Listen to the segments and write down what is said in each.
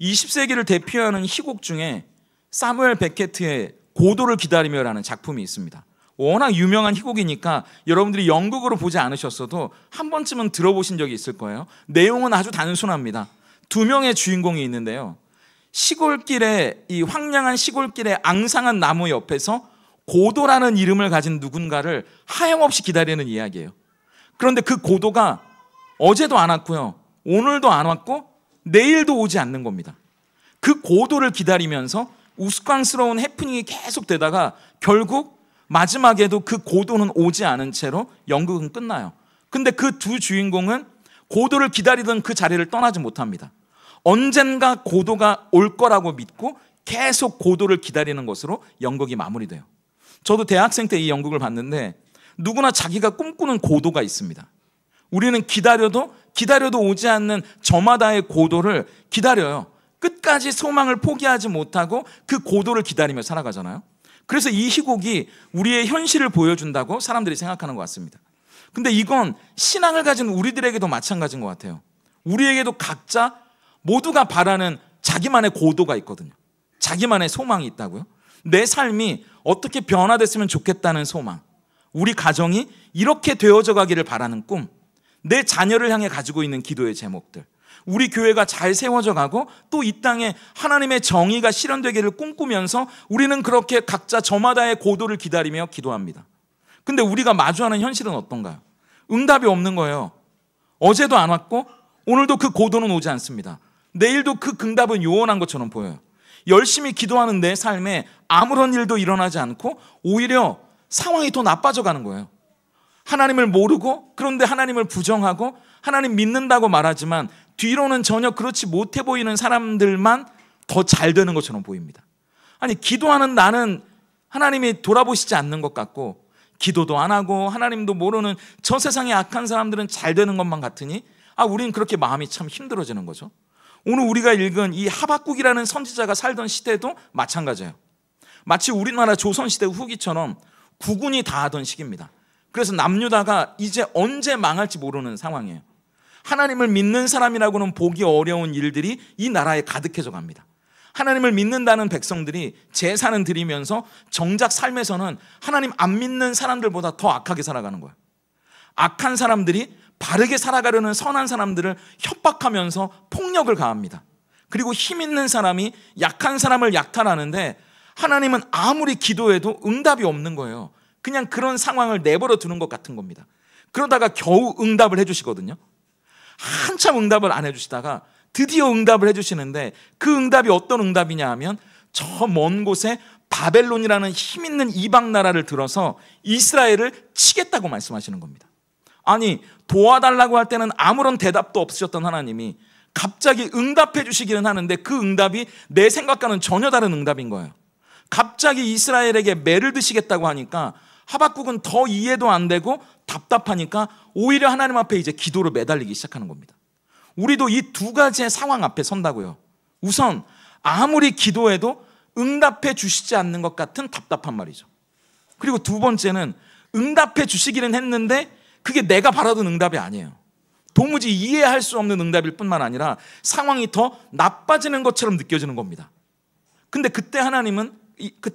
20세기를 대표하는 희곡 중에 사무엘 베케트의 고도를 기다리며라는 작품이 있습니다. 워낙 유명한 희곡이니까 여러분들이 연극으로 보지 않으셨어도 한 번쯤은 들어보신 적이 있을 거예요. 내용은 아주 단순합니다. 두 명의 주인공이 있는데요, 시골길에, 이 황량한 시골길에 앙상한 나무 옆에서 고도라는 이름을 가진 누군가를 하염없이 기다리는 이야기예요. 그런데 그 고도가 어제도 안 왔고요, 오늘도 안 왔고 내일도 오지 않는 겁니다. 그 고도를 기다리면서 우스꽝스러운 해프닝이 계속 되다가 결국 마지막에도 그 고도는 오지 않은 채로 연극은 끝나요. 근데 그 두 주인공은 고도를 기다리던 그 자리를 떠나지 못합니다. 언젠가 고도가 올 거라고 믿고 계속 고도를 기다리는 것으로 연극이 마무리돼요. 저도 대학생 때 이 연극을 봤는데 누구나 자기가 꿈꾸는 고도가 있습니다. 우리는 기다려도 오지 않는 저마다의 고도를 기다려요. 끝까지 소망을 포기하지 못하고 그 고도를 기다리며 살아가잖아요. 그래서 이 희곡이 우리의 현실을 보여준다고 사람들이 생각하는 것 같습니다. 근데 이건 신앙을 가진 우리들에게도 마찬가지인 것 같아요. 우리에게도 각자 모두가 바라는 자기만의 고도가 있거든요. 자기만의 소망이 있다고요. 내 삶이 어떻게 변화됐으면 좋겠다는 소망, 우리 가정이 이렇게 되어져 가기를 바라는 꿈, 내 자녀를 향해 가지고 있는 기도의 제목들, 우리 교회가 잘 세워져 가고 또 이 땅에 하나님의 정의가 실현되기를 꿈꾸면서 우리는 그렇게 각자 저마다의 고도를 기다리며 기도합니다. 근데 우리가 마주하는 현실은 어떤가요? 응답이 없는 거예요. 어제도 안 왔고 오늘도 그 고도는 오지 않습니다. 내일도 그 응답은 요원한 것처럼 보여요. 열심히 기도하는 내 삶에 아무런 일도 일어나지 않고 오히려 상황이 더 나빠져 가는 거예요. 하나님을 모르고, 그런데 하나님을 부정하고 하나님 믿는다고 말하지만 뒤로는 전혀 그렇지 못해 보이는 사람들만 더 잘 되는 것처럼 보입니다. 아니, 기도하는 나는 하나님이 돌아보시지 않는 것 같고, 기도도 안 하고 하나님도 모르는 저 세상의 악한 사람들은 잘 되는 것만 같으니 우린 그렇게 마음이 참 힘들어지는 거죠. 오늘 우리가 읽은 이 하박국이라는 선지자가 살던 시대도 마찬가지예요. 마치 우리나라 조선시대 후기처럼 국운이 다하던 시기입니다. 그래서 남유다가 이제 언제 망할지 모르는 상황이에요. 하나님을 믿는 사람이라고는 보기 어려운 일들이 이 나라에 가득해져 갑니다. 하나님을 믿는다는 백성들이 제사는 드리면서 정작 삶에서는 하나님 안 믿는 사람들보다 더 악하게 살아가는 거예요. 악한 사람들이 바르게 살아가려는 선한 사람들을 협박하면서 폭력을 가합니다. 그리고 힘 있는 사람이 약한 사람을 약탈하는데 하나님은 아무리 기도해도 응답이 없는 거예요. 그냥 그런 상황을 내버려 두는 것 같은 겁니다. 그러다가 겨우 응답을 해주시거든요. 한참 응답을 안 해주시다가 드디어 응답을 해주시는데 그 응답이 어떤 응답이냐 하면 저 먼 곳에 바벨론이라는 힘 있는 이방 나라를 들어서 이스라엘을 치겠다고 말씀하시는 겁니다. 아니, 도와달라고 할 때는 아무런 대답도 없으셨던 하나님이 갑자기 응답해 주시기는 하는데 그 응답이 내 생각과는 전혀 다른 응답인 거예요. 갑자기 이스라엘에게 매를 드시겠다고 하니까 하박국은 더 이해도 안 되고 답답하니까 오히려 하나님 앞에 이제 기도로 매달리기 시작하는 겁니다. 우리도 이 두 가지의 상황 앞에 선다고요. 우선 아무리 기도해도 응답해 주시지 않는 것 같은 답답한 말이죠. 그리고 두 번째는 응답해 주시기는 했는데 그게 내가 바라던 응답이 아니에요. 도무지 이해할 수 없는 응답일 뿐만 아니라 상황이 더 나빠지는 것처럼 느껴지는 겁니다. 근데 그때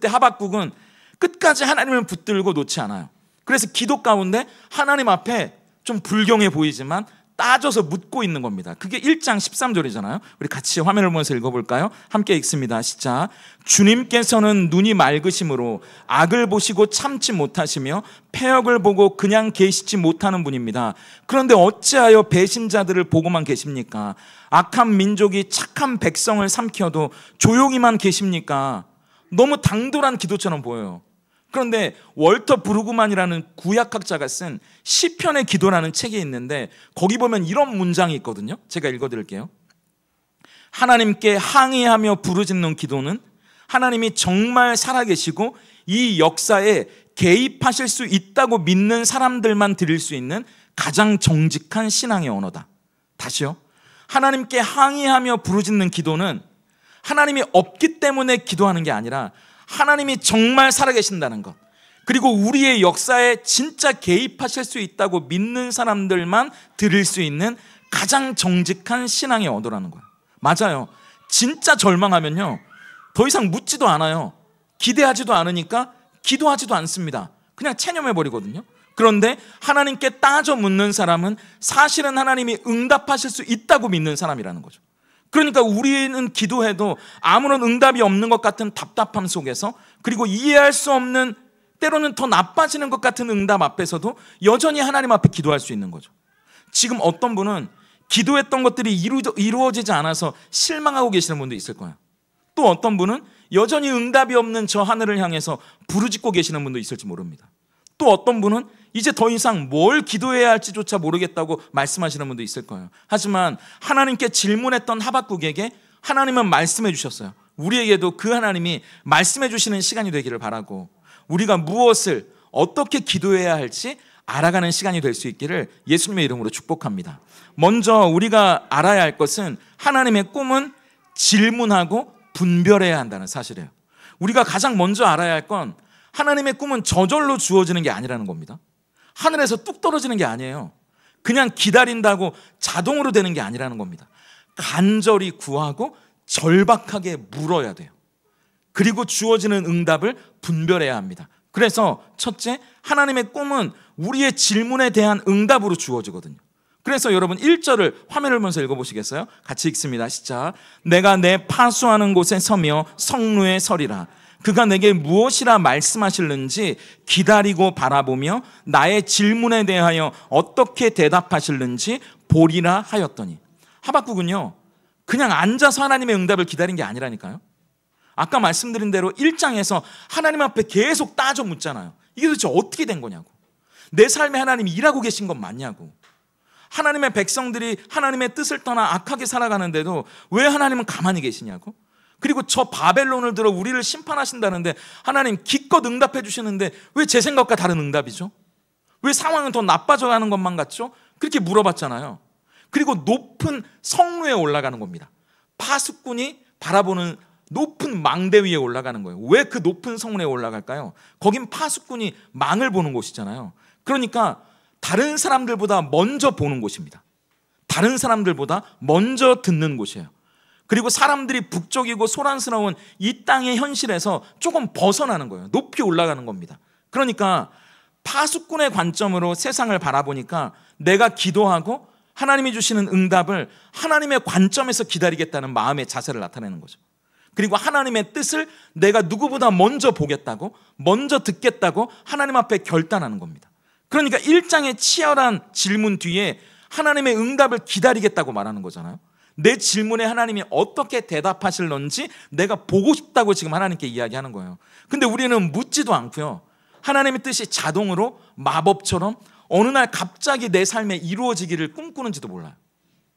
하박국은 끝까지 하나님을 붙들고 놓지 않아요. 그래서 기도 가운데 하나님 앞에 좀 불경해 보이지만 따져서 묻고 있는 겁니다. 그게 1장 13절이잖아요. 우리 같이 화면을 보면서 읽어볼까요? 함께 읽습니다. 시작. 주님께서는 눈이 맑으심으로 악을 보시고 참지 못하시며 패역을 보고 그냥 계시지 못하는 분입니다. 그런데 어찌하여 배신자들을 보고만 계십니까? 악한 민족이 착한 백성을 삼켜도 조용히만 계십니까? 너무 당돌한 기도처럼 보여요. 그런데 월터 브루그만이라는 구약학자가 쓴 시편의 기도라는 책이 있는데 거기 보면 이런 문장이 있거든요. 제가 읽어드릴게요. 하나님께 항의하며 부르짖는 기도는 하나님이 정말 살아계시고 이 역사에 개입하실 수 있다고 믿는 사람들만 드릴 수 있는 가장 정직한 신앙의 언어다. 다시요. 하나님께 항의하며 부르짖는 기도는 하나님이 없기 때문에 기도하는 게 아니라 하나님이 정말 살아계신다는 것, 그리고 우리의 역사에 진짜 개입하실 수 있다고 믿는 사람들만 드릴 수 있는 가장 정직한 신앙의 언어라는 거예요. 맞아요. 진짜 절망하면요, 더 이상 묻지도 않아요. 기대하지도 않으니까 기도하지도 않습니다. 그냥 체념해버리거든요. 그런데 하나님께 따져 묻는 사람은 사실은 하나님이 응답하실 수 있다고 믿는 사람이라는 거죠. 그러니까 우리는 기도해도 아무런 응답이 없는 것 같은 답답함 속에서, 그리고 이해할 수 없는, 때로는 더 나빠지는 것 같은 응답 앞에서도 여전히 하나님 앞에 기도할 수 있는 거죠. 지금 어떤 분은 기도했던 것들이 이루어지지 않아서 실망하고 계시는 분도 있을 거예요. 또 어떤 분은 여전히 응답이 없는 저 하늘을 향해서 부르짖고 계시는 분도 있을지 모릅니다. 또 어떤 분은 이제 더 이상 뭘 기도해야 할지조차 모르겠다고 말씀하시는 분도 있을 거예요. 하지만 하나님께 질문했던 하박국에게 하나님은 말씀해 주셨어요. 우리에게도 그 하나님이 말씀해 주시는 시간이 되기를 바라고, 우리가 무엇을 어떻게 기도해야 할지 알아가는 시간이 될 수 있기를 예수님의 이름으로 축복합니다. 먼저 우리가 알아야 할 것은 하나님의 꿈은 질문하고 분별해야 한다는 사실이에요. 우리가 가장 먼저 알아야 할 건 하나님의 꿈은 저절로 주어지는 게 아니라는 겁니다. 하늘에서 뚝 떨어지는 게 아니에요. 그냥 기다린다고 자동으로 되는 게 아니라는 겁니다. 간절히 구하고 절박하게 물어야 돼요. 그리고 주어지는 응답을 분별해야 합니다. 그래서 첫째, 하나님의 꿈은 우리의 질문에 대한 응답으로 주어지거든요. 그래서 여러분 1절을 화면을 보면서 읽어보시겠어요? 같이 읽습니다. 시작. 내가 내 파수하는 곳에 서며 성루에 서리라. 그가 내게 무엇이라 말씀하실는지 기다리고 바라보며 나의 질문에 대하여 어떻게 대답하실는지 보리라 하였더니. 하박국은요, 그냥 앉아서 하나님의 응답을 기다린 게 아니라니까요. 아까 말씀드린 대로 1장에서 하나님 앞에 계속 따져 묻잖아요. 이게 도대체 어떻게 된 거냐고. 내 삶에 하나님이 일하고 계신 건 맞냐고. 하나님의 백성들이 하나님의 뜻을 떠나 악하게 살아가는데도 왜 하나님은 가만히 계시냐고. 그리고 저 바벨론을 들어 우리를 심판하신다는데 하나님 기껏 응답해 주시는데 왜 제 생각과 다른 응답이죠? 왜 상황은 더 나빠져가는 것만 같죠? 그렇게 물어봤잖아요. 그리고 높은 성루에 올라가는 겁니다. 파수꾼이 바라보는 높은 망대 위에 올라가는 거예요. 왜 그 높은 성루에 올라갈까요? 거긴 파수꾼이 망을 보는 곳이잖아요. 그러니까 다른 사람들보다 먼저 보는 곳입니다. 다른 사람들보다 먼저 듣는 곳이에요. 그리고 사람들이 북적이고 소란스러운 이 땅의 현실에서 조금 벗어나는 거예요. 높이 올라가는 겁니다. 그러니까 파수꾼의 관점으로 세상을 바라보니까 내가 기도하고 하나님이 주시는 응답을 하나님의 관점에서 기다리겠다는 마음의 자세를 나타내는 거죠. 그리고 하나님의 뜻을 내가 누구보다 먼저 보겠다고, 먼저 듣겠다고 하나님 앞에 결단하는 겁니다. 그러니까 1장의 치열한 질문 뒤에 하나님의 응답을 기다리겠다고 말하는 거잖아요. 내 질문에 하나님이 어떻게 대답하실런지 내가 보고 싶다고 지금 하나님께 이야기하는 거예요. 근데 우리는 묻지도 않고요, 하나님의 뜻이 자동으로 마법처럼 어느 날 갑자기 내 삶에 이루어지기를 꿈꾸는지도 몰라요.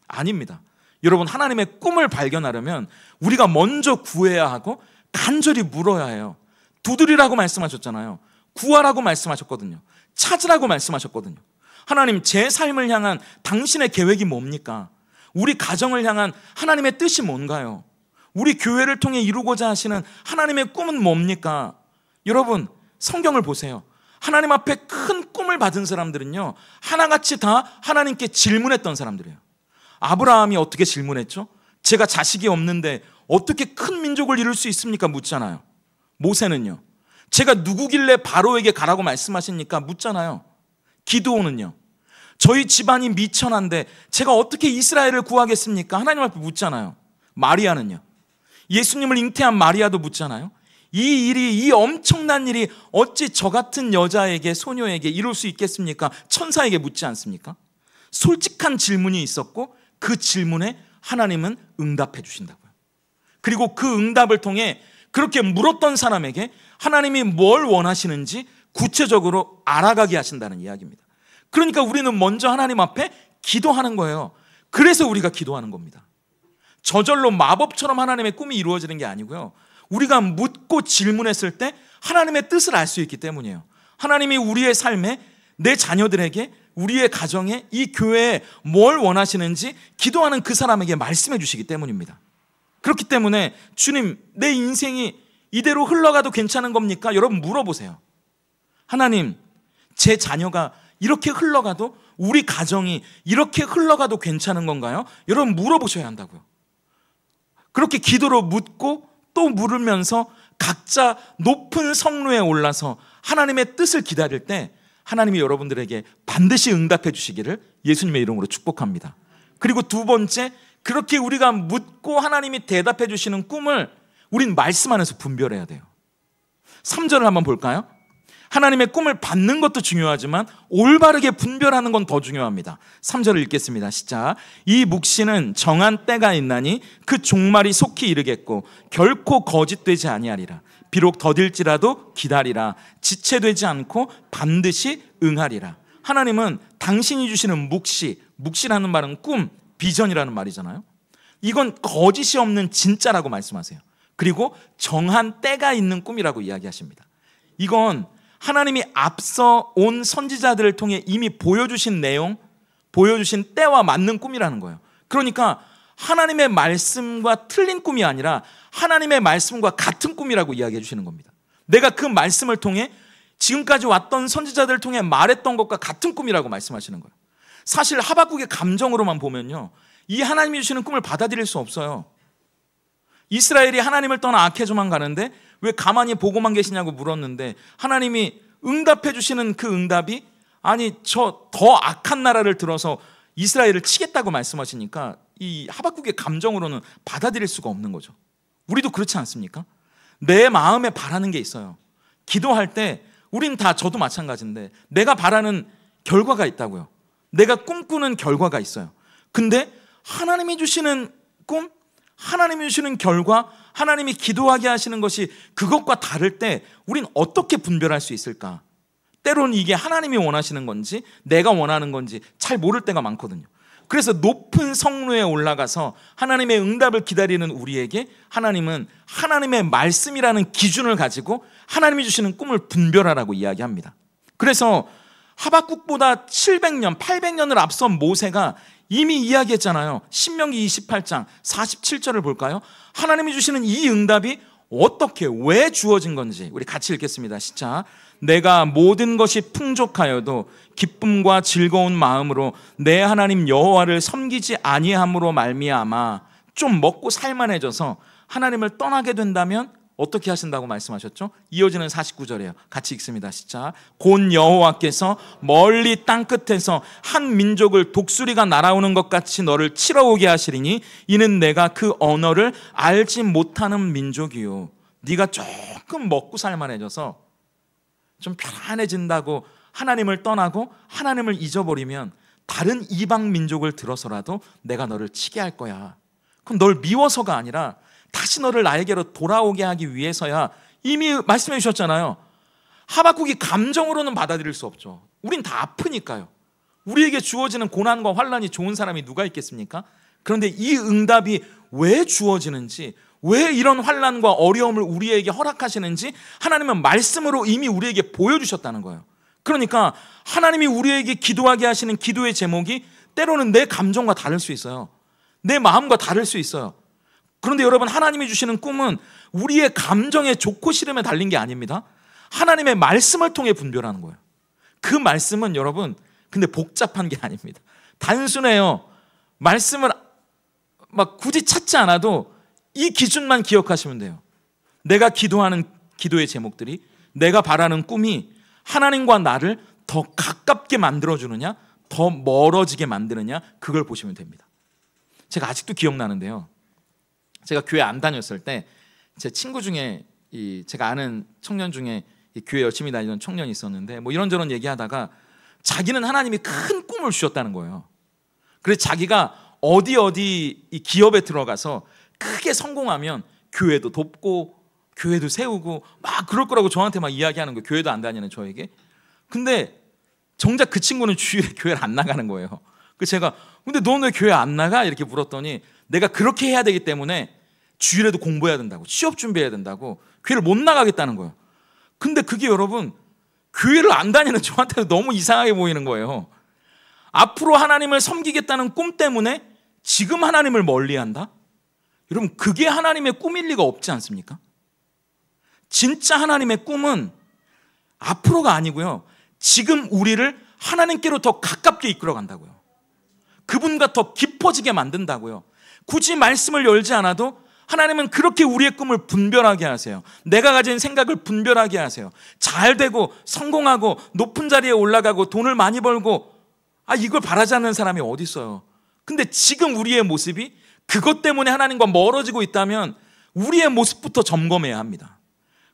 아닙니다. 여러분, 하나님의 꿈을 발견하려면 우리가 먼저 구해야 하고 간절히 물어야 해요. 두드리라고 말씀하셨잖아요. 구하라고 말씀하셨거든요. 찾으라고 말씀하셨거든요. 하나님, 제 삶을 향한 당신의 계획이 뭡니까? 우리 가정을 향한 하나님의 뜻이 뭔가요? 우리 교회를 통해 이루고자 하시는 하나님의 꿈은 뭡니까? 여러분, 성경을 보세요. 하나님 앞에 큰 꿈을 받은 사람들은요, 하나같이 다 하나님께 질문했던 사람들이에요. 아브라함이 어떻게 질문했죠? 제가 자식이 없는데 어떻게 큰 민족을 이룰 수 있습니까? 묻잖아요. 모세는요, 제가 누구길래 바로에게 가라고 말씀하십니까? 묻잖아요. 기드온은요, 저희 집안이 미천한데 제가 어떻게 이스라엘을 구하겠습니까? 하나님 앞에 묻잖아요. 마리아는요, 예수님을 잉태한 마리아도 묻잖아요. 이 엄청난 일이 어찌 저 같은 여자에게, 소녀에게 이룰 수 있겠습니까? 천사에게 묻지 않습니까? 솔직한 질문이 있었고 그 질문에 하나님은 응답해 주신다고요. 그리고 그 응답을 통해 그렇게 물었던 사람에게 하나님이 뭘 원하시는지 구체적으로 알아가게 하신다는 이야기입니다. 그러니까 우리는 먼저 하나님 앞에 기도하는 거예요. 그래서 우리가 기도하는 겁니다. 저절로 마법처럼 하나님의 꿈이 이루어지는 게 아니고요, 우리가 묻고 질문했을 때 하나님의 뜻을 알 수 있기 때문이에요. 하나님이 우리의 삶에, 내 자녀들에게, 우리의 가정에, 이 교회에 뭘 원하시는지 기도하는 그 사람에게 말씀해 주시기 때문입니다. 그렇기 때문에 주님, 내 인생이 이대로 흘러가도 괜찮은 겁니까? 여러분 물어보세요. 하나님, 제 자녀가 이렇게 흘러가도, 우리 가정이 이렇게 흘러가도 괜찮은 건가요? 여러분 물어보셔야 한다고요. 그렇게 기도로 묻고 또 물으면서 각자 높은 성루에 올라서 하나님의 뜻을 기다릴 때 하나님이 여러분들에게 반드시 응답해 주시기를 예수님의 이름으로 축복합니다. 그리고 두 번째, 그렇게 우리가 묻고 하나님이 대답해 주시는 꿈을 우린 말씀 안에서 분별해야 돼요. 3절을 한번 볼까요? 하나님의 꿈을 받는 것도 중요하지만 올바르게 분별하는 건 더 중요합니다. 3절을 읽겠습니다. 시작. 이 묵시는 정한 때가 있나니 그 종말이 속히 이르겠고 결코 거짓되지 아니하리라. 비록 더딜지라도 기다리라. 지체되지 않고 반드시 응하리라. 하나님은 당신이 주시는 묵시라는 말은 꿈, 비전이라는 말이잖아요. 이건 거짓이 없는 진짜라고 말씀하세요. 그리고 정한 때가 있는 꿈이라고 이야기하십니다. 이건 하나님이 앞서 온 선지자들을 통해 이미 보여주신 내용, 보여주신 때와 맞는 꿈이라는 거예요. 그러니까 하나님의 말씀과 틀린 꿈이 아니라 하나님의 말씀과 같은 꿈이라고 이야기해 주시는 겁니다. 내가 그 말씀을 통해 지금까지 왔던 선지자들을 통해 말했던 것과 같은 꿈이라고 말씀하시는 거예요. 사실 하박국의 감정으로만 보면요, 이 하나님이 주시는 꿈을 받아들일 수 없어요. 이스라엘이 하나님을 떠나 악해져만 가는데 왜 가만히 보고만 계시냐고 물었는데 하나님이 응답해 주시는 그 응답이 아니 저 더 악한 나라를 들어서 이스라엘을 치겠다고 말씀하시니까 이 하박국의 감정으로는 받아들일 수가 없는 거죠. 우리도 그렇지 않습니까? 내 마음에 바라는 게 있어요. 기도할 때 우린 다, 저도 마찬가지인데 내가 바라는 결과가 있다고요. 내가 꿈꾸는 결과가 있어요. 근데 하나님이 주시는 꿈, 하나님이 주시는 결과, 하나님이 기도하게 하시는 것이 그것과 다를 때 우린 어떻게 분별할 수 있을까? 때로는 이게 하나님이 원하시는 건지 내가 원하는 건지 잘 모를 때가 많거든요. 그래서 높은 성루에 올라가서 하나님의 응답을 기다리는 우리에게 하나님은 하나님의 말씀이라는 기준을 가지고 하나님이 주시는 꿈을 분별하라고 이야기합니다. 그래서 하박국보다 700년, 800년을 앞선 모세가 이미 이야기했잖아요. 신명기 28장 47절을 볼까요? 하나님이 주시는 이 응답이 어떻게, 왜 주어진 건지 우리 같이 읽겠습니다. 시작. 내가 모든 것이 풍족하여도 기쁨과 즐거운 마음으로 내 하나님 여호와를 섬기지 아니함으로 말미암아 좀 먹고 살만해져서 하나님을 떠나게 된다면 어떻게 하신다고 말씀하셨죠? 이어지는 49절이에요. 같이 읽습니다. 시작. 곧 여호와께서 멀리 땅끝에서 한 민족을 독수리가 날아오는 것 같이 너를 치러오게 하시리니 이는 내가 그 언어를 알지 못하는 민족이요. 네가 조금 먹고 살만해져서 좀 편안해진다고 하나님을 떠나고 하나님을 잊어버리면 다른 이방 민족을 들어서라도 내가 너를 치게 할 거야. 그럼 널 미워서가 아니라 다시 너를 나에게로 돌아오게 하기 위해서야. 이미 말씀해 주셨잖아요. 하박국이 감정으로는 받아들일 수 없죠. 우린 다 아프니까요. 우리에게 주어지는 고난과 환난이 좋은 사람이 누가 있겠습니까? 그런데 이 응답이 왜 주어지는지, 왜 이런 환난과 어려움을 우리에게 허락하시는지 하나님은 말씀으로 이미 우리에게 보여주셨다는 거예요. 그러니까 하나님이 우리에게 기도하게 하시는 기도의 제목이 때로는 내 감정과 다를 수 있어요. 내 마음과 다를 수 있어요. 그런데 여러분, 하나님이 주시는 꿈은 우리의 감정의 좋고 싫음에 달린 게 아닙니다. 하나님의 말씀을 통해 분별하는 거예요. 그 말씀은 여러분 근데 복잡한 게 아닙니다. 단순해요. 말씀을 막 굳이 찾지 않아도 이 기준만 기억하시면 돼요. 내가 기도하는 기도의 제목들이, 내가 바라는 꿈이 하나님과 나를 더 가깝게 만들어주느냐, 더 멀어지게 만드느냐, 그걸 보시면 됩니다. 제가 아직도 기억나는데요. 제가 교회 안 다녔을 때 제 친구 중에, 제가 아는 청년 중에 교회 열심히 다니던 청년이 있었는데 뭐 이런저런 얘기하다가 자기는 하나님이 큰 꿈을 주셨다는 거예요. 그래서 자기가 어디 이 기업에 들어가서 크게 성공하면 교회도 돕고 교회도 세우고 막 그럴 거라고 저한테 막 이야기하는 거예요. 교회도 안 다니는 저에게. 근데 정작 그 친구는 주일에 교회를 안 나가는 거예요. 그래서 제가 근데 넌 왜 교회 안 나가? 이렇게 물었더니 내가 그렇게 해야 되기 때문에 주일에도 공부해야 된다고, 취업 준비해야 된다고 교회를 못 나가겠다는 거예요. 근데 그게 여러분 교회를 안 다니는 저한테도 너무 이상하게 보이는 거예요. 앞으로 하나님을 섬기겠다는 꿈 때문에 지금 하나님을 멀리한다? 여러분 그게 하나님의 꿈일 리가 없지 않습니까? 진짜 하나님의 꿈은 앞으로가 아니고요, 지금 우리를 하나님께로 더 가깝게 이끌어 간다고요. 그분과 더 깊어지게 만든다고요. 굳이 말씀을 열지 않아도 하나님은 그렇게 우리의 꿈을 분별하게 하세요. 내가 가진 생각을 분별하게 하세요. 잘 되고 성공하고 높은 자리에 올라가고 돈을 많이 벌고 이걸 바라지 않는 사람이 어디 있어요. 근데 지금 우리의 모습이 그것 때문에 하나님과 멀어지고 있다면 우리의 모습부터 점검해야 합니다.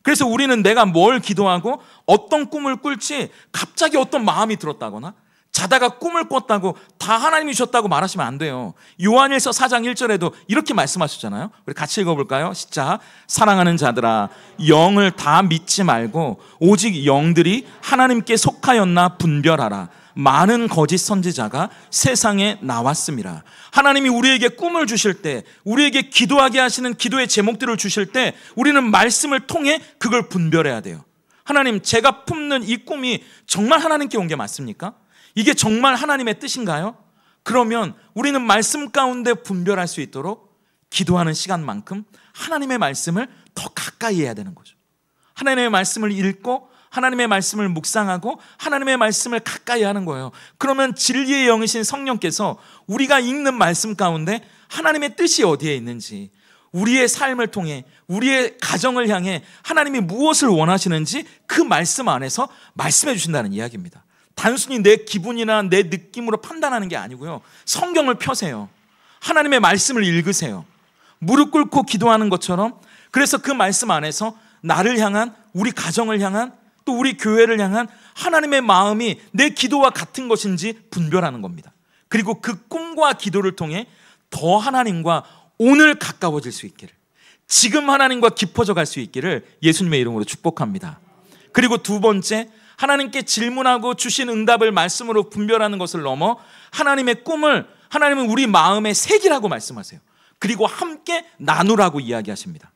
그래서 우리는 내가 뭘 기도하고 어떤 꿈을 꿀지 갑자기 어떤 마음이 들었다거나 자다가 꿈을 꿨다고 다 하나님이 주셨다고 말하시면 안 돼요. 요한일서 4장 1절에도 이렇게 말씀하셨잖아요. 우리 같이 읽어볼까요? 시작. 사랑하는 자들아, 영을 다 믿지 말고 오직 영들이 하나님께 속하였나 분별하라. 많은 거짓 선지자가 세상에 나왔습니다. 하나님이 우리에게 꿈을 주실 때, 우리에게 기도하게 하시는 기도의 제목들을 주실 때 우리는 말씀을 통해 그걸 분별해야 돼요. 하나님, 제가 품는 이 꿈이 정말 하나님께 온 게 맞습니까? 이게 정말 하나님의 뜻인가요? 그러면 우리는 말씀 가운데 분별할 수 있도록 기도하는 시간만큼 하나님의 말씀을 더 가까이 해야 되는 거죠. 하나님의 말씀을 읽고 하나님의 말씀을 묵상하고 하나님의 말씀을 가까이 하는 거예요. 그러면 진리의 영이신 성령께서 우리가 읽는 말씀 가운데 하나님의 뜻이 어디에 있는지, 우리의 삶을 통해 우리의 가정을 향해 하나님이 무엇을 원하시는지 그 말씀 안에서 말씀해 주신다는 이야기입니다. 단순히 내 기분이나 내 느낌으로 판단하는 게 아니고요. 성경을 펴세요. 하나님의 말씀을 읽으세요. 무릎 꿇고 기도하는 것처럼. 그래서 그 말씀 안에서 나를 향한, 우리 가정을 향한, 또 우리 교회를 향한 하나님의 마음이 내 기도와 같은 것인지 분별하는 겁니다. 그리고 그 꿈과 기도를 통해 더 하나님과 오늘 가까워질 수 있기를, 지금 하나님과 깊어져 갈 수 있기를 예수님의 이름으로 축복합니다. 그리고 두 번째, 하나님께 질문하고 주신 응답을 말씀으로 분별하는 것을 넘어 하나님의 꿈을 하나님은 우리 마음에 새기라고 말씀하세요. 그리고 함께 나누라고 이야기하십니다.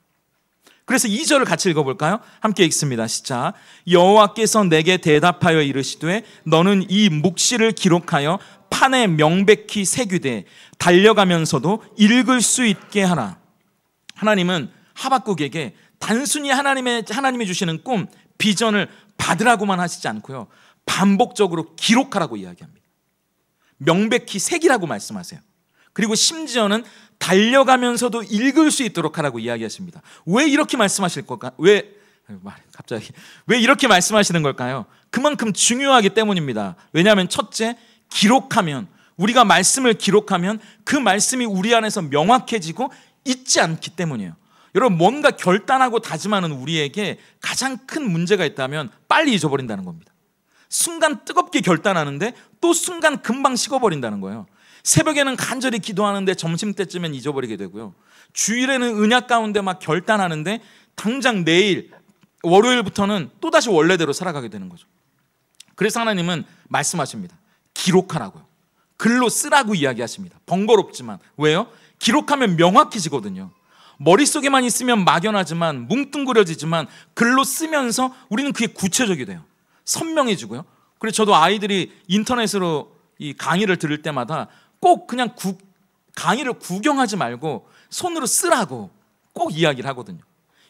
그래서 2절을 같이 읽어볼까요? 함께 읽습니다. 시작. 여호와께서 내게 대답하여 이르시되 너는 이 묵시를 기록하여 판에 명백히 새기되 달려가면서도 읽을 수 있게 하라. 하나님은 하박국에게 단순히 하나님이 주시는 꿈, 비전을 받으라고만 하시지 않고요, 반복적으로 기록하라고 이야기합니다. 명백히 새기라고 말씀하세요. 그리고 심지어는 달려가면서도 읽을 수 있도록 하라고 이야기하십니다. 왜 이렇게 말씀하실 걸까요? 왜 이렇게 말씀하시는 걸까요? 그만큼 중요하기 때문입니다. 왜냐하면 첫째, 기록하면, 우리가 말씀을 기록하면 그 말씀이 우리 안에서 명확해지고 잊지 않기 때문이에요. 여러분, 뭔가 결단하고 다짐하는 우리에게 가장 큰 문제가 있다면 빨리 잊어버린다는 겁니다. 순간 뜨겁게 결단하는데 또 순간 금방 식어버린다는 거예요. 새벽에는 간절히 기도하는데 점심때쯤엔 잊어버리게 되고요. 주일에는 은약 가운데 막 결단하는데 당장 내일 월요일부터는 또다시 원래대로 살아가게 되는 거죠. 그래서 하나님은 말씀하십니다. 기록하라고요. 글로 쓰라고 이야기하십니다. 번거롭지만. 왜요? 기록하면 명확해지거든요. 머릿속에만 있으면 막연하지만 뭉뚱그려지지만 글로 쓰면서 우리는 그게 구체적이 돼요. 선명해지고요. 그래서 저도 아이들이 인터넷으로 이 강의를 들을 때마다 꼭 그냥 강의를 구경하지 말고 손으로 쓰라고 꼭 이야기를 하거든요.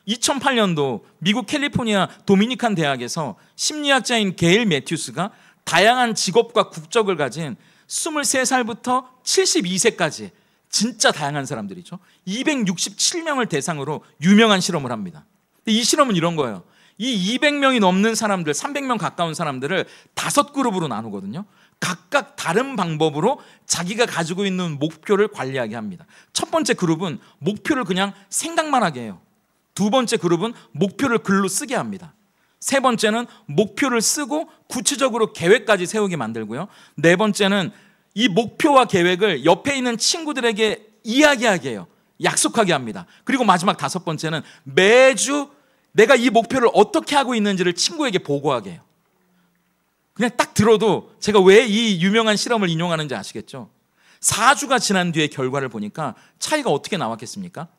2008년도 미국 캘리포니아 도미니칸 대학에서 심리학자인 게일 매튜스가 다양한 직업과 국적을 가진 23살부터 72세까지 진짜 다양한 사람들이죠. 267명을 대상으로 유명한 실험을 합니다. 근데 이 실험은 이런 거예요. 이 200명이 넘는 사람들, 300명 가까운 사람들을 5그룹으로 나누거든요. 각각 다른 방법으로 자기가 가지고 있는 목표를 관리하게 합니다. 첫 번째 그룹은 목표를 그냥 생각만 하게 해요. 두 번째 그룹은 목표를 글로 쓰게 합니다. 세 번째는 목표를 쓰고 구체적으로 계획까지 세우게 만들고요. 네 번째는 이 목표와 계획을 옆에 있는 친구들에게 이야기하게 해요. 약속하게 합니다. 그리고 마지막 5번째는 매주 내가 이 목표를 어떻게 하고 있는지를 친구에게 보고하게 해요. 그냥 딱 들어도 제가 왜 이 유명한 실험을 인용하는지 아시겠죠? 4주가 지난 뒤에 결과를 보니까 차이가 어떻게 나왔겠습니까?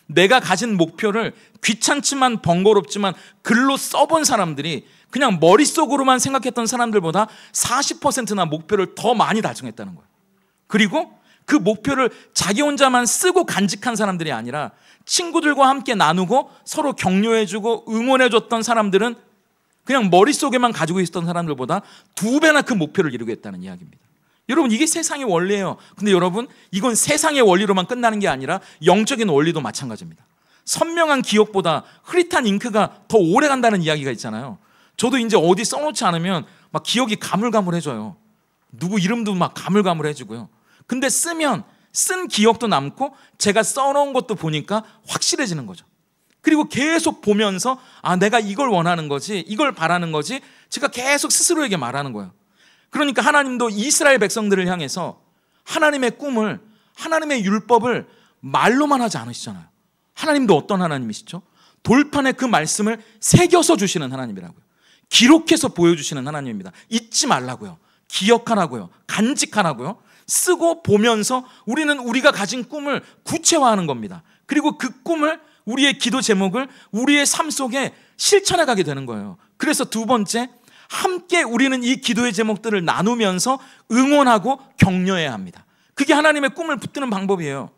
내가 가진 목표를 귀찮지만 번거롭지만 글로 써본 사람들이 그냥 머릿속으로만 생각했던 사람들보다 40%나 목표를 더 많이 달성했다는 거예요. 그리고 그 목표를 자기 혼자만 쓰고 간직한 사람들이 아니라 친구들과 함께 나누고 서로 격려해주고 응원해줬던 사람들은 그냥 머릿속에만 가지고 있었던 사람들보다 2배나 그 목표를 이루겠다는 이야기입니다. 여러분, 이게 세상의 원리예요. 근데 여러분, 이건 세상의 원리로만 끝나는 게 아니라 영적인 원리도 마찬가지입니다. 선명한 기억보다 흐릿한 잉크가 더 오래 간다는 이야기가 있잖아요. 저도 이제 어디 써놓지 않으면 막 기억이 가물가물해져요. 누구 이름도 막 가물가물해지고요. 근데 쓰면 쓴 기억도 남고 제가 써놓은 것도 보니까 확실해지는 거죠. 그리고 계속 보면서 내가 이걸 원하는 거지, 이걸 바라는 거지, 제가 계속 스스로에게 말하는 거예요. 그러니까 하나님도 이스라엘 백성들을 향해서 하나님의 꿈을, 하나님의 율법을 말로만 하지 않으시잖아요. 하나님도 어떤 하나님이시죠? 돌판에 그 말씀을 새겨서 주시는 하나님이라고요. 기록해서 보여주시는 하나님입니다. 잊지 말라고요. 기억하라고요. 간직하라고요. 쓰고 보면서 우리는 우리가 가진 꿈을 구체화하는 겁니다. 그리고 그 꿈을, 우리의 기도 제목을 우리의 삶 속에 실천해 가게 되는 거예요. 그래서 두 번째, 함께 우리는 이 기도의 제목들을 나누면서 응원하고 격려해야 합니다. 그게 하나님의 꿈을 붙드는 방법이에요.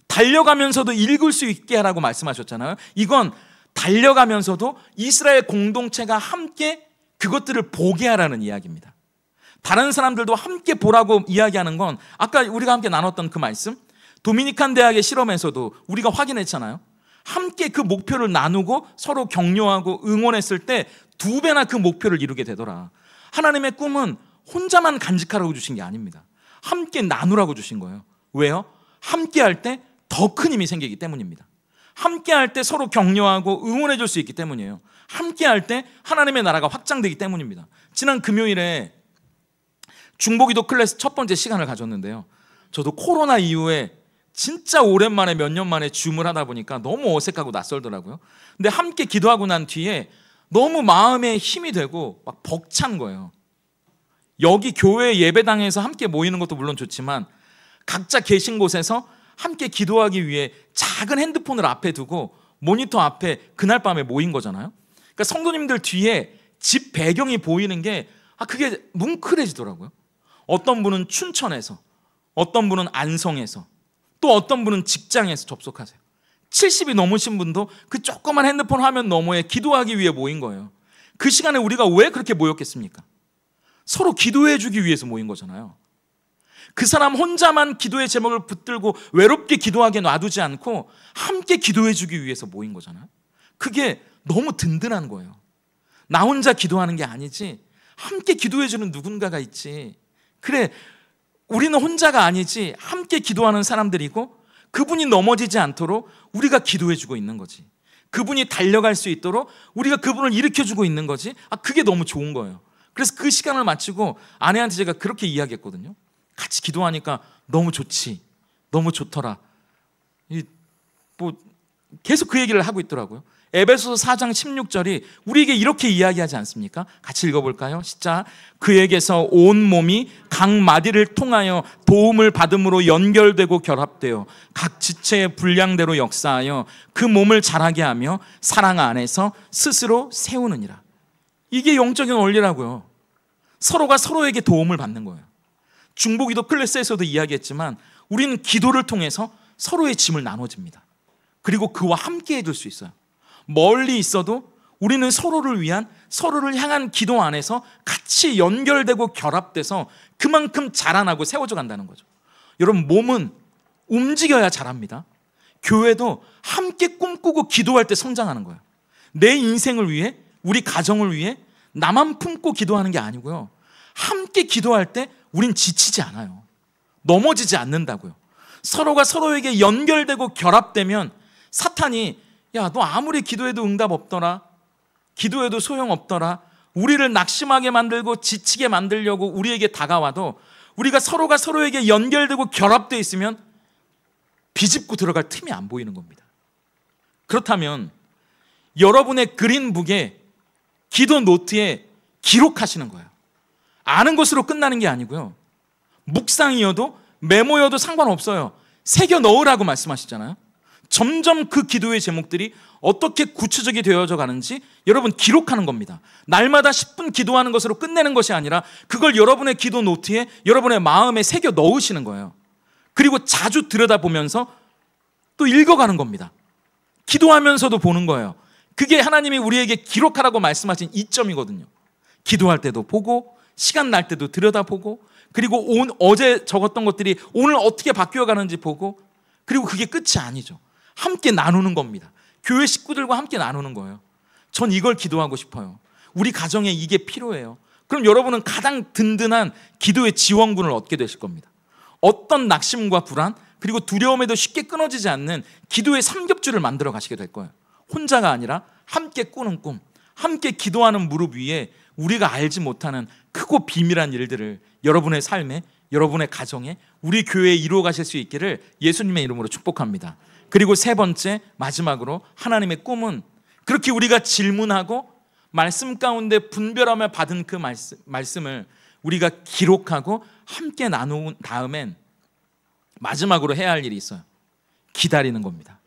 달려가면서도 읽을 수 있게 하라고 말씀하셨잖아요. 이건 달려가면서도 이스라엘 공동체가 함께 그것들을 보게 하라는 이야기입니다. 다른 사람들도 함께 보라고 이야기하는 건 아까 우리가 함께 나눴던 그 말씀, 도미니칸 대학의 실험에서도 우리가 확인했잖아요. 함께 그 목표를 나누고 서로 격려하고 응원했을 때 2배나 그 목표를 이루게 되더라. 하나님의 꿈은 혼자만 간직하라고 주신 게 아닙니다. 함께 나누라고 주신 거예요. 왜요? 함께 할 때 더 큰 힘이 생기기 때문입니다. 함께 할 때 서로 격려하고 응원해 줄 수 있기 때문이에요. 함께 할 때 하나님의 나라가 확장되기 때문입니다. 지난 금요일에 중보기도 클래스 첫 번째 시간을 가졌는데요. 저도 코로나 이후에 진짜 오랜만에 몇 년 만에 줌을 하다 보니까 너무 어색하고 낯설더라고요. 근데 함께 기도하고 난 뒤에 너무 마음에 힘이 되고 막 벅찬 거예요. 여기 교회 예배당에서 함께 모이는 것도 물론 좋지만 각자 계신 곳에서 함께 기도하기 위해 작은 핸드폰을 앞에 두고 모니터 앞에 그날 밤에 모인 거잖아요. 그러니까 성도님들 뒤에 집 배경이 보이는 게 그게 뭉클해지더라고요. 어떤 분은 춘천에서, 어떤 분은 안성에서, 또 어떤 분은 직장에서 접속하세요. 70이 넘으신 분도 그 조그만 핸드폰 화면 너머에 기도하기 위해 모인 거예요. 그 시간에 우리가 왜 그렇게 모였겠습니까? 서로 기도해 주기 위해서 모인 거잖아요. 그 사람 혼자만 기도의 제목을 붙들고 외롭게 기도하게 놔두지 않고 함께 기도해 주기 위해서 모인 거잖아요. 그게 너무 든든한 거예요. 나 혼자 기도하는 게 아니지, 함께 기도해 주는 누군가가 있지. 그래, 우리는 혼자가 아니지, 함께 기도하는 사람들이고 그분이 넘어지지 않도록 우리가 기도해 주고 있는 거지. 그분이 달려갈 수 있도록 우리가 그분을 일으켜 주고 있는 거지. 그게 너무 좋은 거예요. 그래서 그 시간을 마치고 아내한테 제가 그렇게 이야기했거든요. 같이 기도하니까 너무 좋지, 너무 좋더라. 계속 그 얘기를 하고 있더라고요. 에베소서 4장 16절이 우리에게 이렇게 이야기하지 않습니까? 같이 읽어볼까요? 시작. 그에게서 온 몸이 각 마디를 통하여 도움을 받음으로 연결되고 결합되어 각 지체의 분량대로 역사하여 그 몸을 자라게 하며 사랑 안에서 스스로 세우느니라. 이게 영적인 원리라고요. 서로가 서로에게 도움을 받는 거예요. 중보기도 클래스에서도 이야기했지만 우리는 기도를 통해서 서로의 짐을 나눠집니다. 그리고 그와 함께 해줄 수 있어요. 멀리 있어도 우리는 서로를 위한, 서로를 향한 기도 안에서 같이 연결되고 결합돼서 그만큼 자라나고 세워져 간다는 거죠. 여러분, 몸은 움직여야 자랍니다. 교회도 함께 꿈꾸고 기도할 때 성장하는 거예요. 내 인생을 위해, 우리 가정을 위해 나만 품고 기도하는 게 아니고요. 함께 기도할 때 우린 지치지 않아요. 넘어지지 않는다고요. 서로가 서로에게 연결되고 결합되면 사탄이 야, 너 아무리 기도해도 응답 없더라, 기도해도 소용없더라, 우리를 낙심하게 만들고 지치게 만들려고 우리에게 다가와도 우리가 서로가 서로에게 연결되고 결합되어 있으면 비집고 들어갈 틈이 안 보이는 겁니다. 그렇다면 여러분의 그린북에, 기도 노트에 기록하시는 거예요. 아는 것으로 끝나는 게 아니고요. 묵상이어도 메모여도 상관없어요. 새겨 넣으라고 말씀하시잖아요. 점점 그 기도의 제목들이 어떻게 구체적이 되어져 가는지 여러분 기록하는 겁니다. 날마다 10분 기도하는 것으로 끝내는 것이 아니라 그걸 여러분의 기도 노트에, 여러분의 마음에 새겨 넣으시는 거예요. 그리고 자주 들여다보면서 또 읽어가는 겁니다. 기도하면서도 보는 거예요. 그게 하나님이 우리에게 기록하라고 말씀하신 이점이거든요. 기도할 때도 보고, 시간 날 때도 들여다보고, 그리고 어제 적었던 것들이 오늘 어떻게 바뀌어 가는지 보고, 그리고 그게 끝이 아니죠. 함께 나누는 겁니다. 교회 식구들과 함께 나누는 거예요. 전 이걸 기도하고 싶어요. 우리 가정에 이게 필요해요. 그럼 여러분은 가장 든든한 기도의 지원군을 얻게 되실 겁니다. 어떤 낙심과 불안, 그리고 두려움에도 쉽게 끊어지지 않는 기도의 삼겹줄을 만들어 가시게 될 거예요. 혼자가 아니라 함께 꾸는 꿈, 함께 기도하는 무릎 위에 우리가 알지 못하는 크고 비밀한 일들을 여러분의 삶에, 여러분의 가정에, 우리 교회에 이루어 가실 수 있기를 예수님의 이름으로 축복합니다. 그리고 세 번째, 마지막으로 하나님의 꿈은 그렇게 우리가 질문하고 말씀 가운데 분별하며 받은 그 말씀을 우리가 기록하고 함께 나눈 다음엔 마지막으로 해야 할 일이 있어요. 기다리는 겁니다.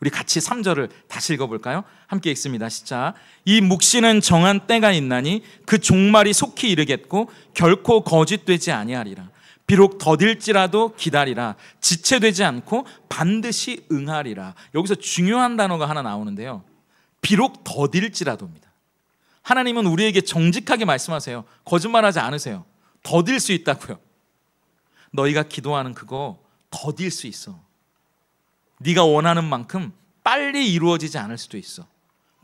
우리 같이 3절을 다시 읽어볼까요? 함께 읽습니다. 시작. 이 묵시는 정한 때가 있나니 그 종말이 속히 이르겠고 결코 거짓되지 아니하리라. 비록 더딜지라도 기다리라. 지체되지 않고 반드시 응하리라. 여기서 중요한 단어가 하나 나오는데요. 비록 더딜지라도입니다. 하나님은 우리에게 정직하게 말씀하세요. 거짓말하지 않으세요. 더딜 수 있다고요. 너희가 기도하는 그거 더딜 수 있어. 네가 원하는 만큼 빨리 이루어지지 않을 수도 있어.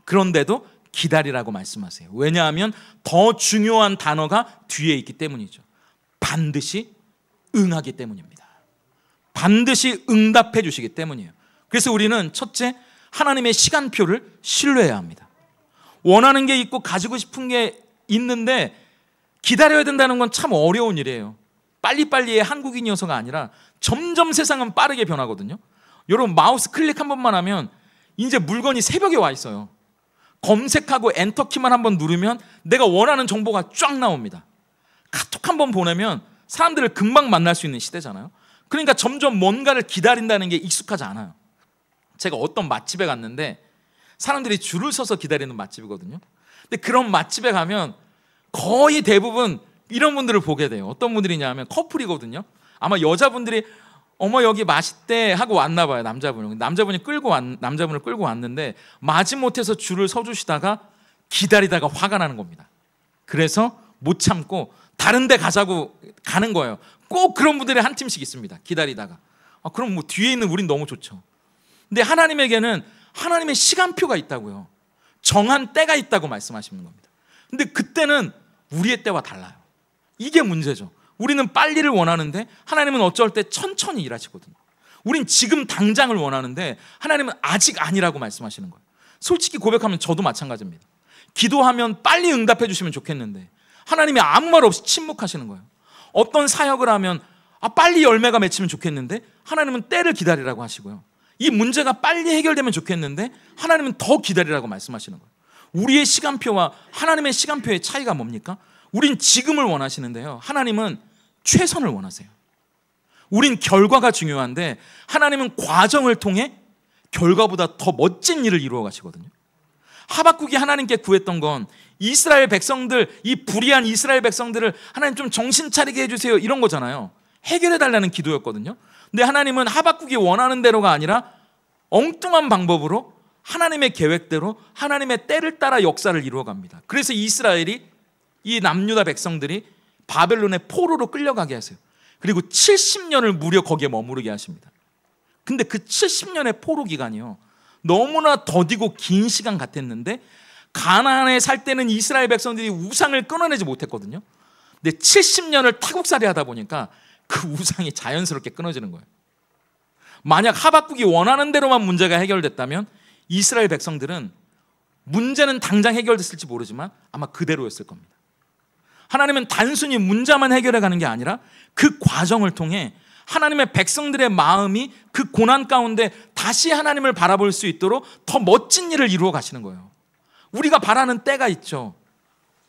그런데도 기다리라고 말씀하세요. 왜냐하면 더 중요한 단어가 뒤에 있기 때문이죠. 반드시 응하기 때문입니다. 반드시 응답해 주시기 때문이에요. 그래서 우리는 첫째, 하나님의 시간표를 신뢰해야 합니다. 원하는 게 있고 가지고 싶은 게 있는데 기다려야 된다는 건 참 어려운 일이에요. 빨리빨리의 한국인이어서가 아니라 점점 세상은 빠르게 변하거든요. 여러분 마우스 클릭 한 번만 하면 이제 물건이 새벽에 와 있어요. 검색하고 엔터키만 한번 누르면 내가 원하는 정보가 쫙 나옵니다. 카톡 한번 보내면 사람들을 금방 만날 수 있는 시대잖아요. 그러니까 점점 뭔가를 기다린다는 게 익숙하지 않아요. 제가 어떤 맛집에 갔는데 사람들이 줄을 서서 기다리는 맛집이거든요. 근데 그런 맛집에 가면 거의 대부분 이런 분들을 보게 돼요. 어떤 분들이냐면 커플이거든요. 아마 여자분들이 어머 여기 맛있대 하고 왔나 봐요. 남자분을 끌고 왔는데 마지못해서 줄을 서주시다가 기다리다가 화가 나는 겁니다. 그래서 못 참고 다른 데 가자고 가는 거예요. 꼭 그런 분들이 한 팀씩 있습니다. 기다리다가 그럼 뭐 뒤에 있는 우린 너무 좋죠. 근데 하나님에게는 하나님의 시간표가 있다고요. 정한 때가 있다고 말씀하시는 겁니다. 근데 그때는 우리의 때와 달라요. 이게 문제죠. 우리는 빨리를 원하는데 하나님은 어쩔 때 천천히 일하시거든요. 우린 지금 당장을 원하는데 하나님은 아직 아니라고 말씀하시는 거예요. 솔직히 고백하면 저도 마찬가지입니다. 기도하면 빨리 응답해 주시면 좋겠는데 하나님이 아무 말 없이 침묵하시는 거예요. 어떤 사역을 하면 빨리 열매가 맺히면 좋겠는데 하나님은 때를 기다리라고 하시고요. 이 문제가 빨리 해결되면 좋겠는데 하나님은 더 기다리라고 말씀하시는 거예요. 우리의 시간표와 하나님의 시간표의 차이가 뭡니까? 우린 지금을 원하시는데요. 하나님은 최선을 원하세요. 우린 결과가 중요한데 하나님은 과정을 통해 결과보다 더 멋진 일을 이루어 가시거든요. 하박국이 하나님께 구했던 건 이스라엘 백성들, 이 불의한 이스라엘 백성들을 하나님 좀 정신 차리게 해주세요 이런 거잖아요. 해결해 달라는 기도였거든요. 근데 하나님은 하박국이 원하는 대로가 아니라 엉뚱한 방법으로 하나님의 계획대로 하나님의 때를 따라 역사를 이루어 갑니다. 그래서 이스라엘이, 이 남유다 백성들이 바벨론의 포로로 끌려가게 하세요. 그리고 70년을 무려 거기에 머무르게 하십니다. 근데 그 70년의 포로 기간이요, 너무나 더디고 긴 시간 같았는데 가나안에 살 때는 이스라엘 백성들이 우상을 끊어내지 못했거든요. 근데 70년을 타국살이 하다 보니까 그 우상이 자연스럽게 끊어지는 거예요. 만약 하박국이 원하는 대로만 문제가 해결됐다면 이스라엘 백성들은 문제는 당장 해결됐을지 모르지만 아마 그대로였을 겁니다. 하나님은 단순히 문제만 해결해 가는 게 아니라 그 과정을 통해 하나님의 백성들의 마음이 그 고난 가운데 다시 하나님을 바라볼 수 있도록 더 멋진 일을 이루어 가시는 거예요. 우리가 바라는 때가 있죠.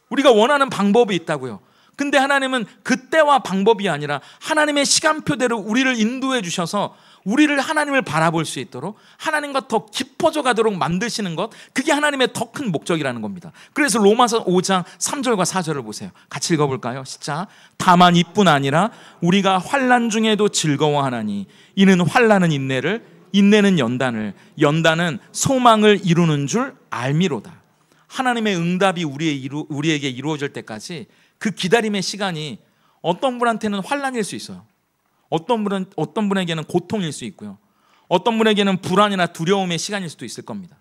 우리가 원하는 방법이 있다고요. 근데 하나님은 그 때와 방법이 아니라 하나님의 시간표대로 우리를 인도해 주셔서 우리를 하나님을 바라볼 수 있도록 하나님과 더 깊어져 가도록 만드시는 것, 그게 하나님의 더 큰 목적이라는 겁니다. 그래서 로마서 5장 3절과 4절을 보세요. 같이 읽어볼까요? 시작. 다만 이뿐 아니라 우리가 환난 중에도 즐거워하나니 이는 환난은 인내를, 인내는 연단을, 연단은 소망을 이루는 줄 알미로다. 하나님의 응답이 우리에게 이루어질 때까지 그 기다림의 시간이 어떤 분한테는 환난일 수 있어요. 어떤 분에게는 고통일 수 있고요. 어떤 분에게는 불안이나 두려움의 시간일 수도 있을 겁니다.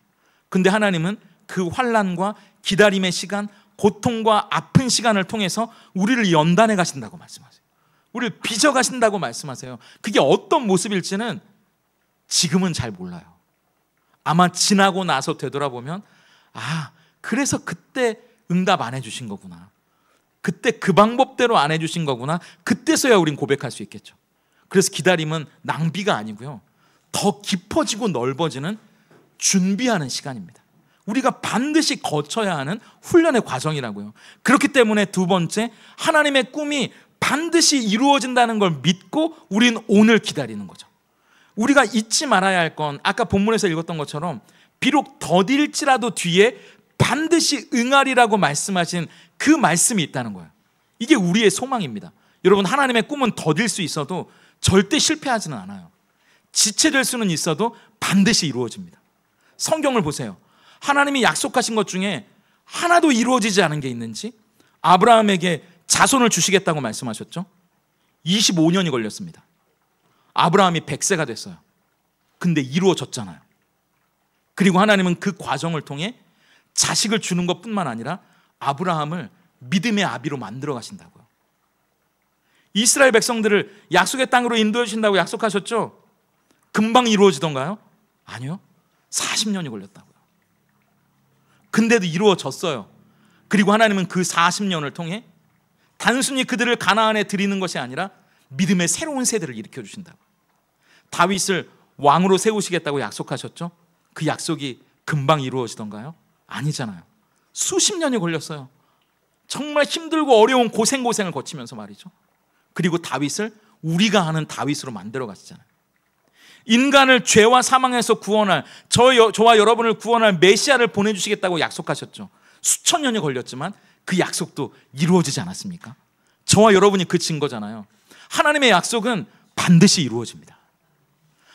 근데 하나님은 그 환난과 기다림의 시간, 고통과 아픈 시간을 통해서 우리를 연단해 가신다고 말씀하세요. 우리를 빚어 가신다고 말씀하세요. 그게 어떤 모습일지는 지금은 잘 몰라요. 아마 지나고 나서 되돌아보면 그래서 그때 응답 안 해주신 거구나. 그때 그 방법대로 안 해주신 거구나. 그때서야 우린 고백할 수 있겠죠. 그래서 기다림은 낭비가 아니고요, 더 깊어지고 넓어지는 준비하는 시간입니다. 우리가 반드시 거쳐야 하는 훈련의 과정이라고요. 그렇기 때문에 두 번째, 하나님의 꿈이 반드시 이루어진다는 걸 믿고 우리는 오늘 기다리는 거죠. 우리가 잊지 말아야 할 건 아까 본문에서 읽었던 것처럼 비록 더딜지라도 뒤에 반드시 응하리라고 말씀하신 그 말씀이 있다는 거예요. 이게 우리의 소망입니다. 여러분, 하나님의 꿈은 더딜 수 있어도 절대 실패하지는 않아요. 지체될 수는 있어도 반드시 이루어집니다. 성경을 보세요. 하나님이 약속하신 것 중에 하나도 이루어지지 않은 게 있는지, 아브라함에게 자손을 주시겠다고 말씀하셨죠. 25년이 걸렸습니다. 아브라함이 100세가 됐어요. 근데 이루어졌잖아요. 그리고 하나님은 그 과정을 통해 자식을 주는 것뿐만 아니라 아브라함을 믿음의 아비로 만들어 가신다고요. 이스라엘 백성들을 약속의 땅으로 인도해 주신다고 약속하셨죠. 금방 이루어지던가요? 아니요. 40년이 걸렸다고요. 근데도 이루어졌어요. 그리고 하나님은 그 40년을 통해 단순히 그들을 가나안에 드리는 것이 아니라 믿음의 새로운 세대를 일으켜 주신다고. 다윗을 왕으로 세우시겠다고 약속하셨죠. 그 약속이 금방 이루어지던가요? 아니잖아요. 수십 년이 걸렸어요. 정말 힘들고 어려운 고생을 거치면서 말이죠. 그리고 다윗을 우리가 아는 다윗으로 만들어 가시잖아요. 인간을 죄와 사망에서 구원할, 저와 여러분을 구원할 메시아를 보내주시겠다고 약속하셨죠. 수천 년이 걸렸지만 그 약속도 이루어지지 않았습니까? 저와 여러분이 그 증거잖아요. 하나님의 약속은 반드시 이루어집니다.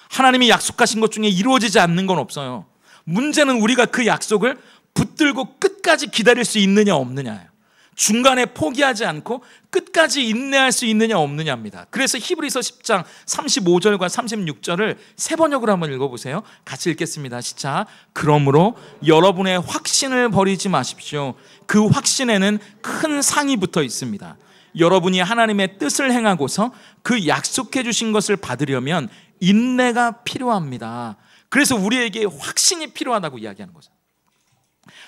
하나님이 약속하신 것 중에 이루어지지 않는 건 없어요. 문제는 우리가 그 약속을 붙들고 끝까지 기다릴 수 있느냐 없느냐예요. 중간에 포기하지 않고 끝까지 인내할 수 있느냐 없느냐입니다. 그래서 히브리서 10장 35절과 36절을 세 번역으로 한번 읽어보세요. 같이 읽겠습니다. 시작. 그러므로 여러분의 확신을 버리지 마십시오. 그 확신에는 큰 상이 붙어 있습니다. 여러분이 하나님의 뜻을 행하고서 그 약속해 주신 것을 받으려면 인내가 필요합니다. 그래서 우리에게 확신이 필요하다고 이야기하는 거죠.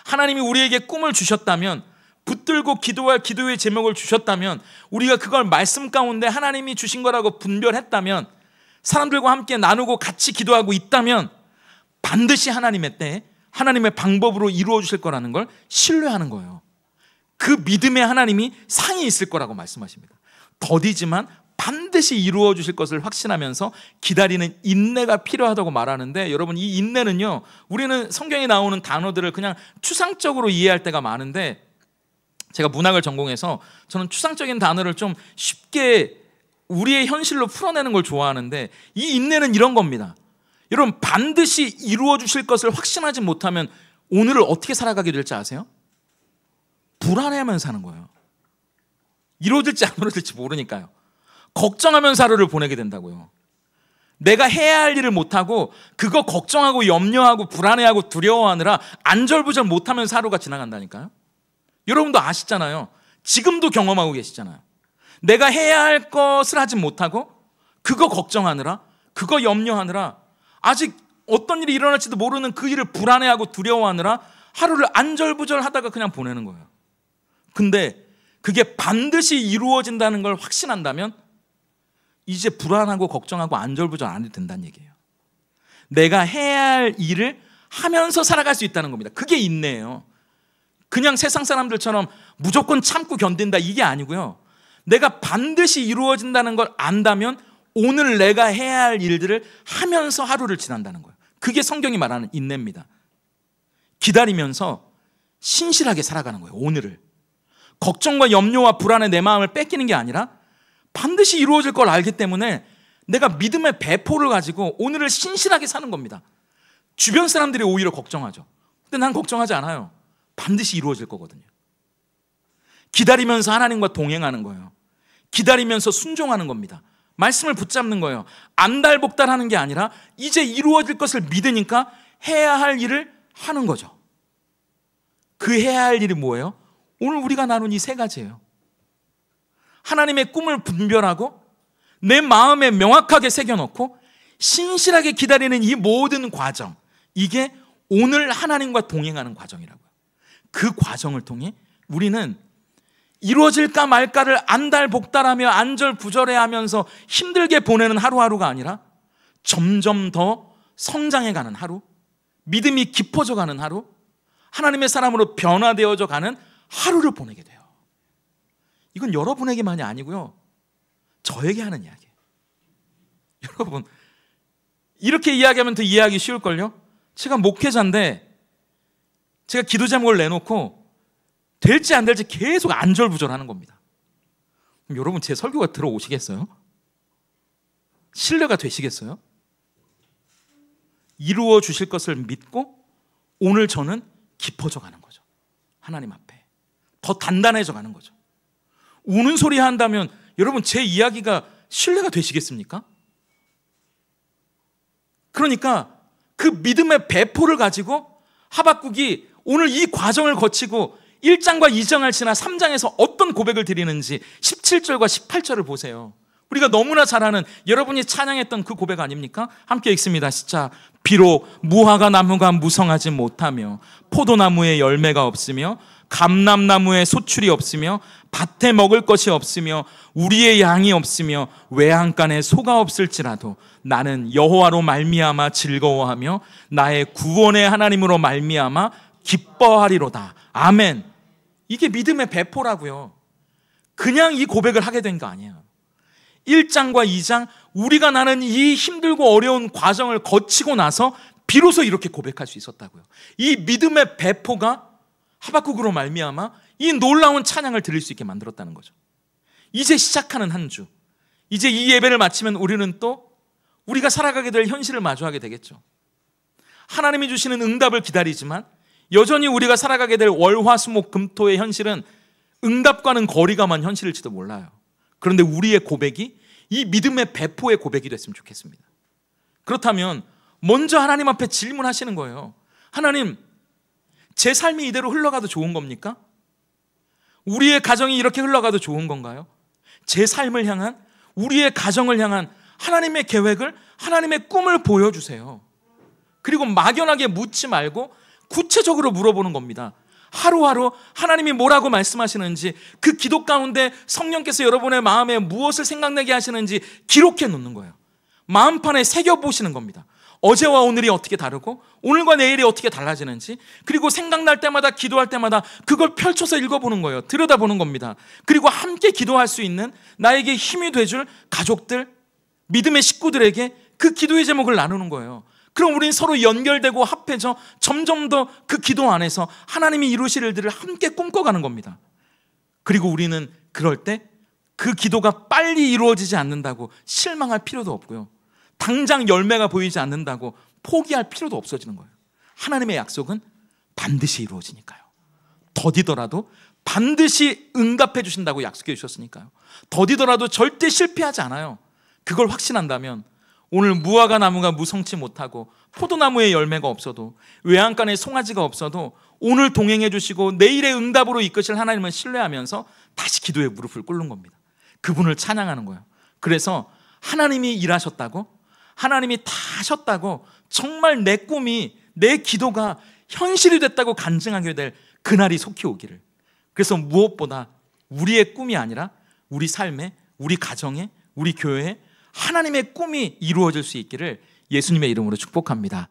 하나님이 우리에게 꿈을 주셨다면, 붙들고 기도할 기도의 제목을 주셨다면, 우리가 그걸 말씀 가운데 하나님이 주신 거라고 분별했다면, 사람들과 함께 나누고 같이 기도하고 있다면 반드시 하나님의 때에 하나님의 방법으로 이루어 주실 거라는 걸 신뢰하는 거예요. 그 믿음에 하나님이 상이 있을 거라고 말씀하십니다. 더디지만 반드시 이루어 주실 것을 확신하면서 기다리는 인내가 필요하다고 말하는데, 여러분, 이 인내는요, 우리는 성경에 나오는 단어들을 그냥 추상적으로 이해할 때가 많은데, 제가 문학을 전공해서 저는 추상적인 단어를 좀 쉽게 우리의 현실로 풀어내는 걸 좋아하는데, 이 인내는 이런 겁니다. 여러분, 반드시 이루어 주실 것을 확신하지 못하면 오늘을 어떻게 살아가게 될지 아세요? 불안해하면서 사는 거예요. 이루어질지 안 이루어질지 모르니까요. 걱정하면서 하루를 보내게 된다고요. 내가 해야 할 일을 못하고 그거 걱정하고 염려하고 불안해하고 두려워하느라 안절부절 못하면서 하루가 지나간다니까요. 여러분도 아시잖아요. 지금도 경험하고 계시잖아요. 내가 해야 할 것을 하지 못하고 그거 걱정하느라, 그거 염려하느라, 아직 어떤 일이 일어날지도 모르는 그 일을 불안해하고 두려워하느라 하루를 안절부절 하다가 그냥 보내는 거예요. 근데 그게 반드시 이루어진다는 걸 확신한다면 이제 불안하고 걱정하고 안절부절 안 해도 된다는 얘기예요. 내가 해야 할 일을 하면서 살아갈 수 있다는 겁니다. 그게 인내예요. 그냥 세상 사람들처럼 무조건 참고 견딘다, 이게 아니고요. 내가 반드시 이루어진다는 걸 안다면 오늘 내가 해야 할 일들을 하면서 하루를 지난다는 거예요. 그게 성경이 말하는 인내입니다. 기다리면서 신실하게 살아가는 거예요. 오늘을. 걱정과 염려와 불안에 내 마음을 뺏기는 게 아니라 반드시 이루어질 걸 알기 때문에 내가 믿음의 배포를 가지고 오늘을 신실하게 사는 겁니다. 주변 사람들이 오히려 걱정하죠. 근데 난 걱정하지 않아요. 반드시 이루어질 거거든요. 기다리면서 하나님과 동행하는 거예요. 기다리면서 순종하는 겁니다. 말씀을 붙잡는 거예요. 안달복달하는 게 아니라 이제 이루어질 것을 믿으니까 해야 할 일을 하는 거죠. 그 해야 할 일이 뭐예요? 오늘 우리가 나눈 이 세 가지예요. 하나님의 꿈을 분별하고 내 마음에 명확하게 새겨놓고 신실하게 기다리는 이 모든 과정, 이게 오늘 하나님과 동행하는 과정이라고요. 그 과정을 통해 우리는 이루어질까 말까를 안달복달하며 안절부절해하면서 힘들게 보내는 하루하루가 아니라 점점 더 성장해가는 하루, 믿음이 깊어져가는 하루, 하나님의 사람으로 변화되어져 가는 하루를 보내게 돼요. 이건 여러분에게만이 아니고요, 저에게 하는 이야기예요. 여러분, 이렇게 이야기하면 더 이해하기 쉬울걸요? 제가 목회자인데 제가 기도 제목을 내놓고 될지 안 될지 계속 안절부절하는 겁니다. 그럼 여러분, 제 설교가 들어오시겠어요? 신뢰가 되시겠어요? 이루어 주실 것을 믿고 오늘 저는 깊어져 가는 거죠. 하나님 앞에 더 단단해져 가는 거죠. 우는 소리 한다면 여러분, 제 이야기가 신뢰가 되시겠습니까? 그러니까 그 믿음의 배포를 가지고 하박국이 오늘 이 과정을 거치고 1장과 2장을 지나 3장에서 어떤 고백을 드리는지 17절과 18절을 보세요. 우리가 너무나 잘 아는, 여러분이 찬양했던 그 고백 아닙니까? 함께 읽습니다. 시작. 비록 무화과 나무가 무성하지 못하며 포도나무에 열매가 없으며 감람나무에 소출이 없으며 밭에 먹을 것이 없으며 우리의 양이 없으며 외양간에 소가 없을지라도 나는 여호와로 말미암아 즐거워하며 나의 구원의 하나님으로 말미암아 기뻐하리로다. 아멘. 이게 믿음의 배포라고요. 그냥 이 고백을 하게 된 거 아니에요. 1장과 2장, 우리가 나는 이 힘들고 어려운 과정을 거치고 나서 비로소 이렇게 고백할 수 있었다고요. 이 믿음의 배포가 하박국으로 말미암아 이 놀라운 찬양을 드릴 수 있게 만들었다는 거죠. 이제 시작하는 한 주, 이제 이 예배를 마치면 우리는 또 우리가 살아가게 될 현실을 마주하게 되겠죠. 하나님이 주시는 응답을 기다리지만 여전히 우리가 살아가게 될 월화수목금토의 현실은 응답과는 거리가 먼 현실일지도 몰라요. 그런데 우리의 고백이 이 믿음의 배포의 고백이 됐으면 좋겠습니다. 그렇다면 먼저 하나님 앞에 질문하시는 거예요. 하나님, 제 삶이 이대로 흘러가도 좋은 겁니까? 우리의 가정이 이렇게 흘러가도 좋은 건가요? 제 삶을 향한, 우리의 가정을 향한 하나님의 계획을, 하나님의 꿈을 보여주세요. 그리고 막연하게 묻지 말고 구체적으로 물어보는 겁니다. 하루하루 하나님이 뭐라고 말씀하시는지, 그 기도 가운데 성령께서 여러분의 마음에 무엇을 생각나게 하시는지 기록해 놓는 거예요. 마음판에 새겨보시는 겁니다. 어제와 오늘이 어떻게 다르고 오늘과 내일이 어떻게 달라지는지, 그리고 생각날 때마다, 기도할 때마다 그걸 펼쳐서 읽어보는 거예요. 들여다보는 겁니다. 그리고 함께 기도할 수 있는 나에게 힘이 돼줄 가족들, 믿음의 식구들에게 그 기도의 제목을 나누는 거예요. 그럼 우리는 서로 연결되고 합해져 점점 더 그 기도 안에서 하나님이 이루실 일들을 함께 꿈꿔가는 겁니다. 그리고 우리는 그럴 때 그 기도가 빨리 이루어지지 않는다고 실망할 필요도 없고요, 당장 열매가 보이지 않는다고 포기할 필요도 없어지는 거예요. 하나님의 약속은 반드시 이루어지니까요. 더디더라도 반드시 응답해 주신다고 약속해 주셨으니까요. 더디더라도 절대 실패하지 않아요. 그걸 확신한다면 오늘 무화과 나무가 무성치 못하고 포도나무에 열매가 없어도, 외양간에 송아지가 없어도 오늘 동행해 주시고 내일의 응답으로 이끄실 하나님을 신뢰하면서 다시 기도에 무릎을 꿇는 겁니다. 그분을 찬양하는 거예요. 그래서 하나님이 일하셨다고, 하나님이 다 하셨다고, 정말 내 꿈이, 내 기도가 현실이 됐다고 간증하게 될 그날이 속히 오기를. 그래서 무엇보다 우리의 꿈이 아니라 우리 삶에, 우리 가정에, 우리 교회에 하나님의 꿈이 이루어질 수 있기를 예수님의 이름으로 축복합니다.